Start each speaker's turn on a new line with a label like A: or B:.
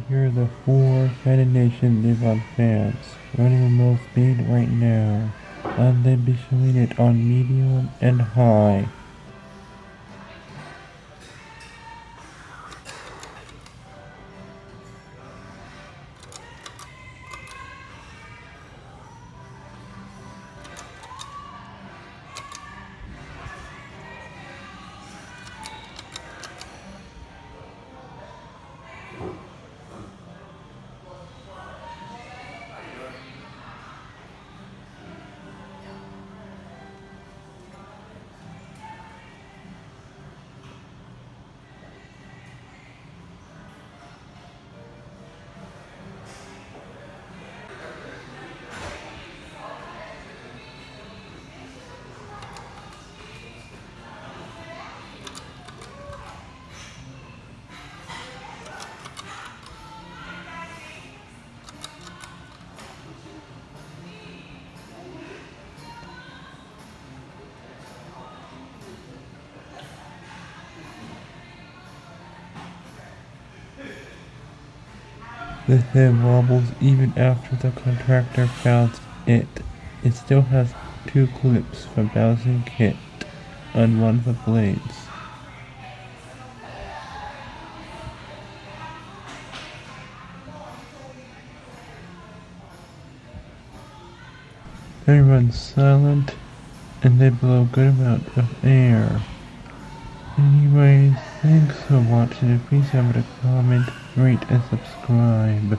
A: hear the 4 Nation Live On fans running low speed right now, and they'll be showing it on medium and high. The head wobbles even after the contractor found it. It still has 2 clips from bouncing kit on one of the blades. They run silent and they blow a good amount of air. Anyways, thanks for watching. Please have a comment, rate, and subscribe.